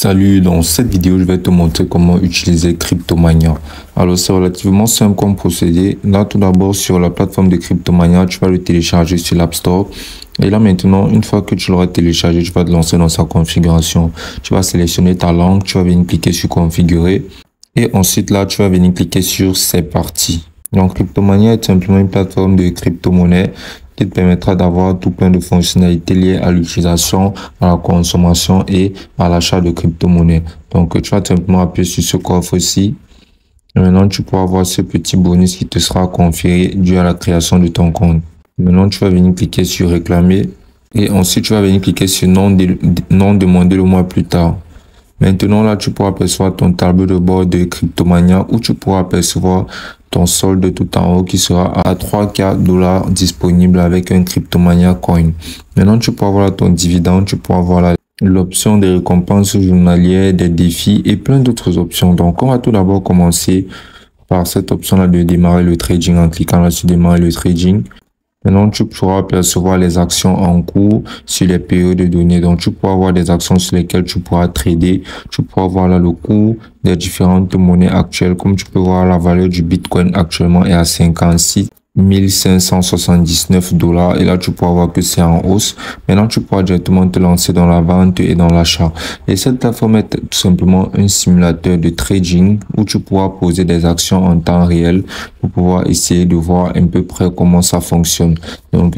Salut, dans cette vidéo, je vais te montrer comment utiliser Cryptomania. Alors, c'est relativement simple comme procédé. Là, tout d'abord, sur la plateforme de Cryptomania, tu vas le télécharger sur l'App Store. Et là, maintenant, une fois que tu l'auras téléchargé, tu vas te lancer dans sa configuration. Tu vas sélectionner ta langue, tu vas venir cliquer sur Configurer. Et ensuite, là, tu vas venir cliquer sur C'est parti. Donc, Cryptomania est simplement une plateforme de crypto-monnaie qui te permettra d'avoir tout plein de fonctionnalités liées à l'utilisation, à la consommation et à l'achat de crypto-monnaies. Donc, tu vas simplement appuyer sur ce coffre-ci. Maintenant, tu pourras voir ce petit bonus qui te sera conféré dû à la création de ton compte. Maintenant, tu vas venir cliquer sur Réclamer et ensuite, tu vas venir cliquer sur Non demander le mois plus tard. Maintenant, là, tu pourras apercevoir ton tableau de bord de Cryptomania où tu pourras apercevoir ton solde tout en haut qui sera à 3K $ disponible avec un Cryptomania coin. Maintenant, tu pourras voir ton dividende, tu pourras voir l'option des récompenses journalières, des défis et plein d'autres options. Donc, on va tout d'abord commencer par cette option-là de démarrer le trading en cliquant là sur démarrer le trading. Maintenant, tu pourras percevoir les actions en cours sur les périodes de données. Donc, tu pourras voir des actions sur lesquelles tu pourras trader. Tu pourras voir là le cours des différentes monnaies actuelles. Comme tu peux voir, la valeur du Bitcoin actuellement est à 56 579 $. Et là, tu pourras voir que c'est en hausse. Maintenant, tu pourras directement te lancer dans la vente et dans l'achat. Et cette plateforme est tout simplement un simulateur de trading où tu pourras poser des actions en temps réel pour pouvoir essayer de voir un peu près comment ça fonctionne. Donc,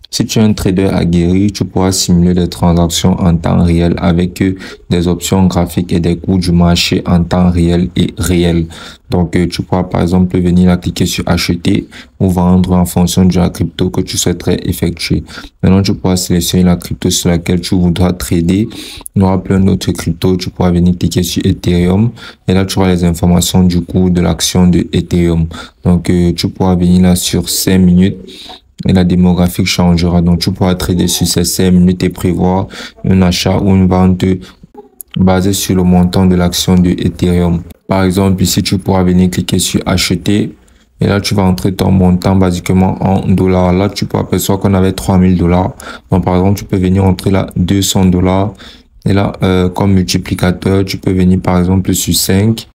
si tu es un trader aguerri, tu pourras simuler des transactions en temps réel avec des options graphiques et des cours du marché en temps réel et réel. Donc, tu pourras par exemple venir là cliquer sur acheter ou vendre en fonction de la crypto que tu souhaiterais effectuer. Maintenant, tu pourras sélectionner la crypto sur laquelle tu voudras trader. Il y aura plein d'autres cryptos. Tu pourras venir cliquer sur Ethereum et là, tu auras les informations du cours de l'action de Ethereum. Donc, tu pourras venir là sur 5 minutes. Et la démographique changera. Donc, tu pourras trader sur ces 5 minutes et prévoir un achat ou une vente basée sur le montant de l'action de Ethereum. Par exemple, ici, tu pourras venir cliquer sur acheter. Et là, tu vas entrer ton montant basiquement en dollars. Là, tu pourras apercevoir qu'on avait 3000 $. Donc, par exemple, tu peux venir entrer là 200 $. Et là, comme multiplicateur, tu peux venir par exemple sur 5.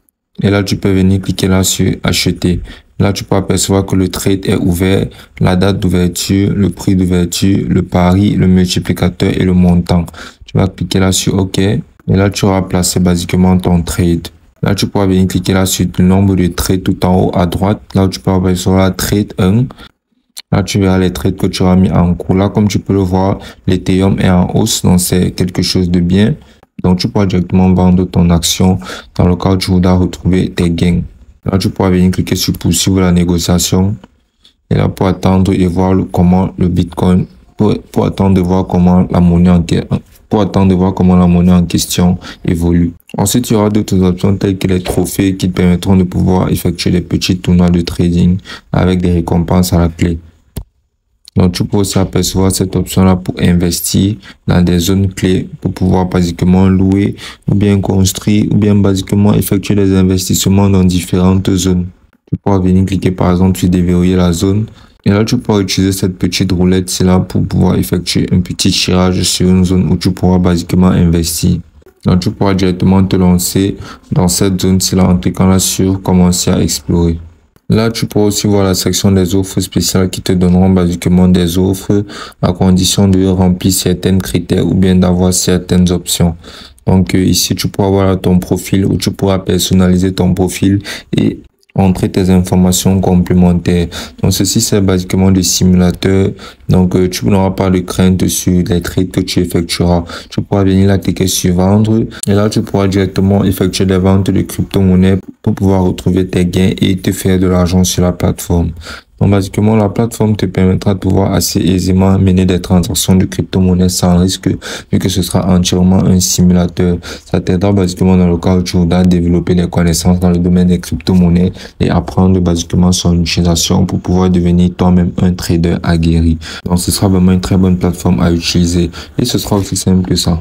Et là, tu peux venir cliquer là sur acheter. Là, tu peux apercevoir que le trade est ouvert, la date d'ouverture, le prix d'ouverture, le pari, le multiplicateur et le montant. Tu vas cliquer là sur OK. Et là, tu auras placé basiquement ton trade. Là, tu pourras venir cliquer là sur le nombre de trades tout en haut à droite. Là, tu peux apercevoir la trade 1. Là, tu verras les trades que tu auras mis en cours. Là, comme tu peux le voir, l'Ethereum est en hausse, donc c'est quelque chose de bien. Donc, tu pourras directement vendre ton action dans le cas où tu voudras retrouver tes gains. Là, tu pourras venir cliquer sur poursuivre la négociation. Et là, pour attendre et voir comment le Bitcoin, pour attendre de voir comment la monnaie en question évolue. Ensuite, il y aura d'autres options telles que les trophées qui te permettront de pouvoir effectuer des petits tournois de trading avec des récompenses à la clé. Donc, tu peux aussi apercevoir cette option-là pour investir dans des zones clés pour pouvoir basiquement louer ou bien construire ou bien basiquement effectuer des investissements dans différentes zones. Tu pourras venir cliquer par exemple sur déverrouiller la zone. Et là, tu pourras utiliser cette petite roulette là pour pouvoir effectuer un petit tirage sur une zone où tu pourras basiquement investir. Donc, tu pourras directement te lancer dans cette zone-ci là en cliquant là sur commencer à explorer. Là, tu pourras aussi voir la section des offres spéciales qui te donneront basiquement des offres à condition de remplir certains critères ou bien d'avoir certaines options. Donc ici, tu pourras voir ton profil où tu pourras personnaliser ton profil et entrer tes informations complémentaires. Donc ceci, c'est basiquement des simulateurs. Donc tu n'auras pas de crainte sur les trades que tu effectueras. Tu pourras venir là cliquer sur vendre et là tu pourras directement effectuer des ventes de crypto-monnaies pour pouvoir retrouver tes gains et te faire de l'argent sur la plateforme. Donc, basiquement, la plateforme te permettra de pouvoir assez aisément mener des transactions de crypto-monnaie sans risque, vu que ce sera entièrement un simulateur. Ça t'aidera basiquement dans le cas où tu voudras développer des connaissances dans le domaine des crypto-monnaies et apprendre basiquement son utilisation pour pouvoir devenir toi-même un trader aguerri. Donc, ce sera vraiment une très bonne plateforme à utiliser et ce sera aussi simple que ça.